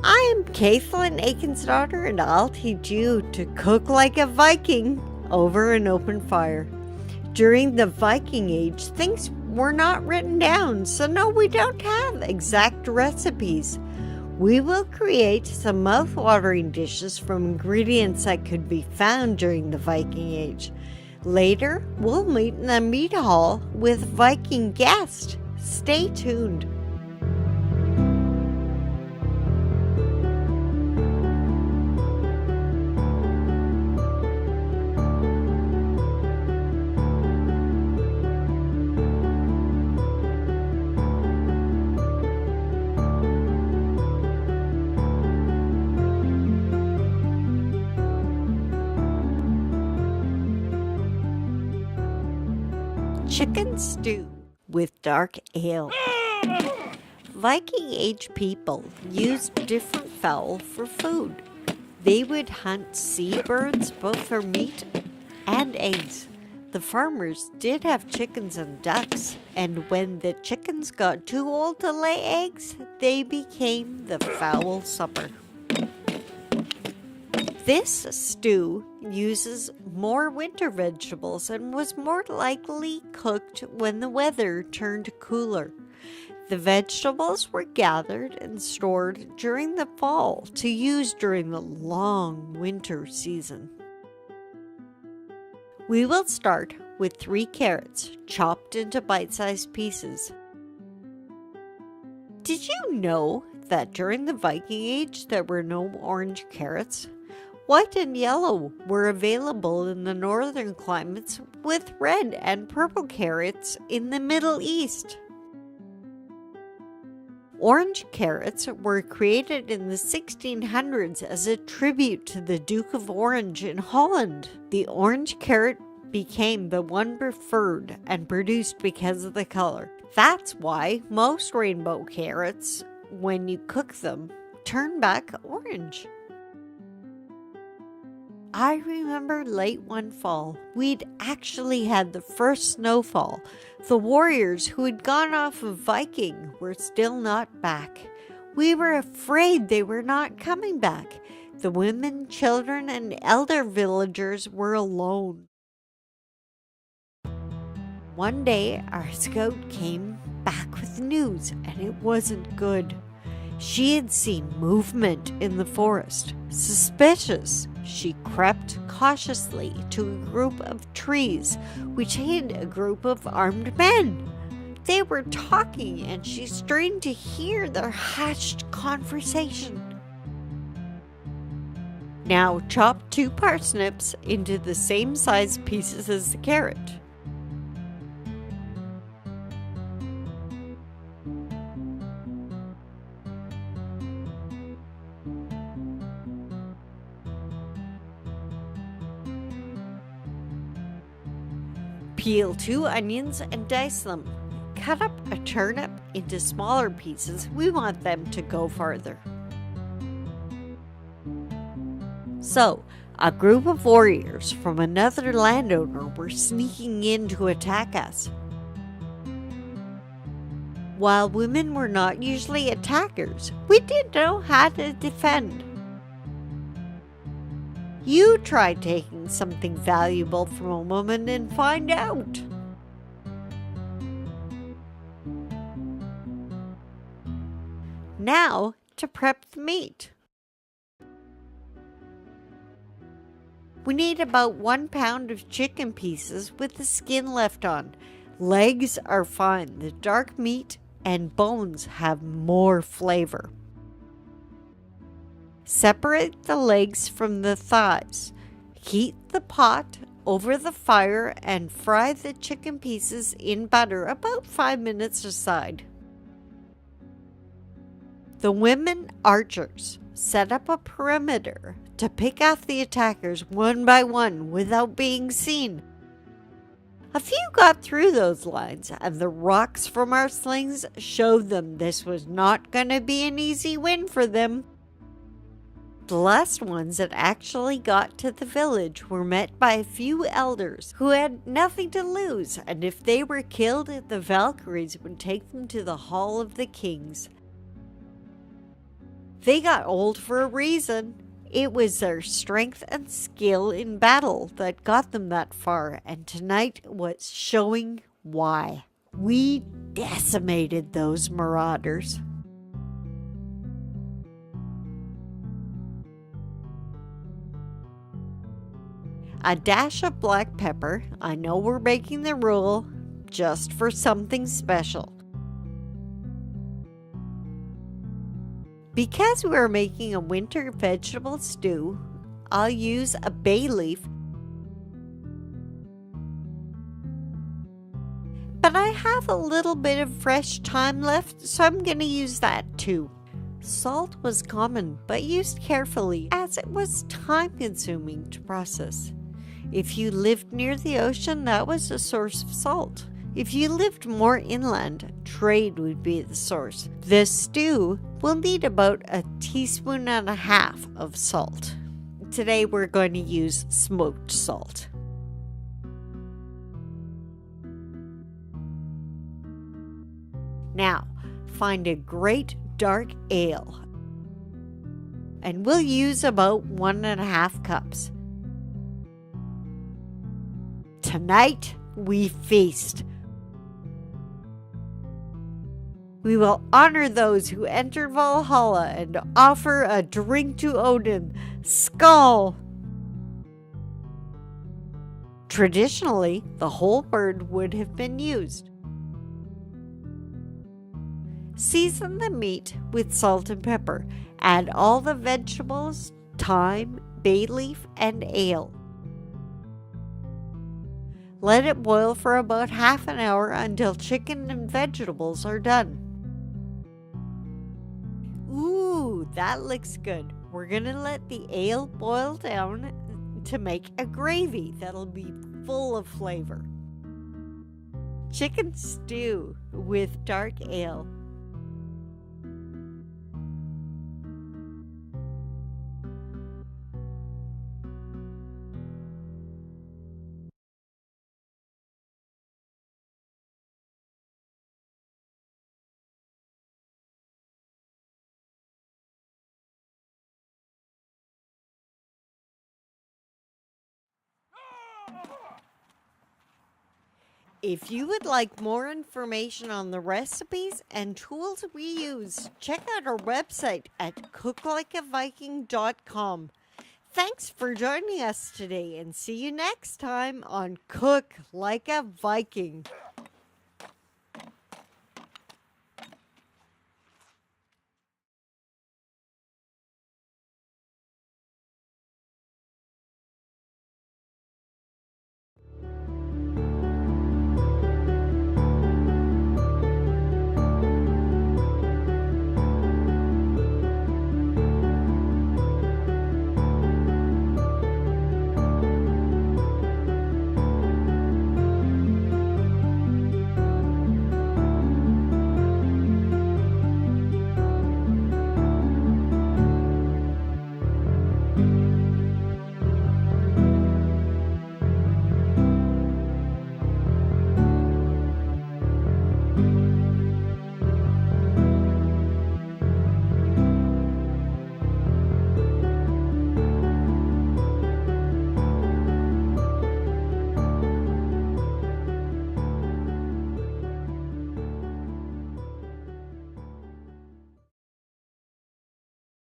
I'm Caitlin Aiken's-daughter, and I'll teach you to cook like a Viking over an open fire. During the Viking Age, things were not written down, so no, we don't have exact recipes. We will create some mouth-watering dishes from ingredients that could be found during the Viking Age. Later, we'll meet in the meat hall with Viking guests. Stay tuned. Chicken stew with dark ale. Viking Age people used different fowl for food. They would hunt seabirds both for meat and eggs. The farmers did have chickens and ducks, and when the chickens got too old to lay eggs, they became the fowl supper. This stew uses more winter vegetables and was more likely cooked when the weather turned cooler. The vegetables were gathered and stored during the fall to use during the long winter season. We will start with 3 carrots chopped into bite-sized pieces. Did you know that during the Viking Age there were no orange carrots? White and yellow were available in the northern climates, with red and purple carrots in the Middle East. Orange carrots were created in the 1600s as a tribute to the Duke of Orange in Holland. The orange carrot became the one preferred and produced because of the color. That's why most rainbow carrots, when you cook them, turn back orange. I remember late one fall, we'd actually had the first snowfall. The warriors who had gone off of Viking were still not back. We were afraid they were not coming back. The women, children, and elder villagers were alone. One day, our scout came back with news, and it wasn't good. She had seen movement in the forest. Suspicious, she crept cautiously to a group of trees which hid a group of armed men. They were talking, and she strained to hear their hushed conversation. Now chop 2 parsnips into the same size pieces as the carrot. Peel 2 onions and dice them. Cut up a turnip into smaller pieces. We want them to go farther. So, a group of warriors from another landowner were sneaking in to attack us. While women were not usually attackers, we did know how to defend. You try taking something valuable from a woman and find out. Now to prep the meat. We need about 1 pound of chicken pieces with the skin left on. Legs are fine. The dark meat and bones have more flavor. Separate the legs from the thighs. Heat the pot over the fire and fry the chicken pieces in butter about 5 minutes aside. The women archers set up a perimeter to pick off the attackers one by one without being seen. A few got through those lines, and the rocks from our slings showed them this was not going to be an easy win for them. The last ones that actually got to the village were met by a few elders who had nothing to lose, and if they were killed, the Valkyries would take them to the Hall of the Kings. They got old for a reason. It was their strength and skill in battle that got them that far, and tonight was showing why. We decimated those marauders. A dash of black pepper. I know we're making the rule just for something special. Because we're making a winter vegetable stew, I'll use a bay leaf. But I have a little bit of fresh thyme left, so I'm going to use that too. Salt was common, but used carefully as it was time consuming to process. If you lived near the ocean, that was a source of salt. If you lived more inland, trade would be the source. This stew will need about 1.5 teaspoons of salt. Today we're going to use smoked salt. Now, find a great dark ale. And we'll use about 1.5 cups. Tonight, we feast. We will honor those who enter Valhalla and offer a drink to Odin. Skull! Traditionally, the whole bird would have been used. Season the meat with salt and pepper. Add all the vegetables, thyme, bay leaf, and ale. Let it boil for about half an hour until chicken and vegetables are done. Ooh, that looks good. We're gonna let the ale boil down to make a gravy that'll be full of flavor. Chicken stew with dark ale. If you would like more information on the recipes and tools we use, check out our website at cooklikeaviking.com. Thanks for joining us today, and see you next time on Cook Like a Viking.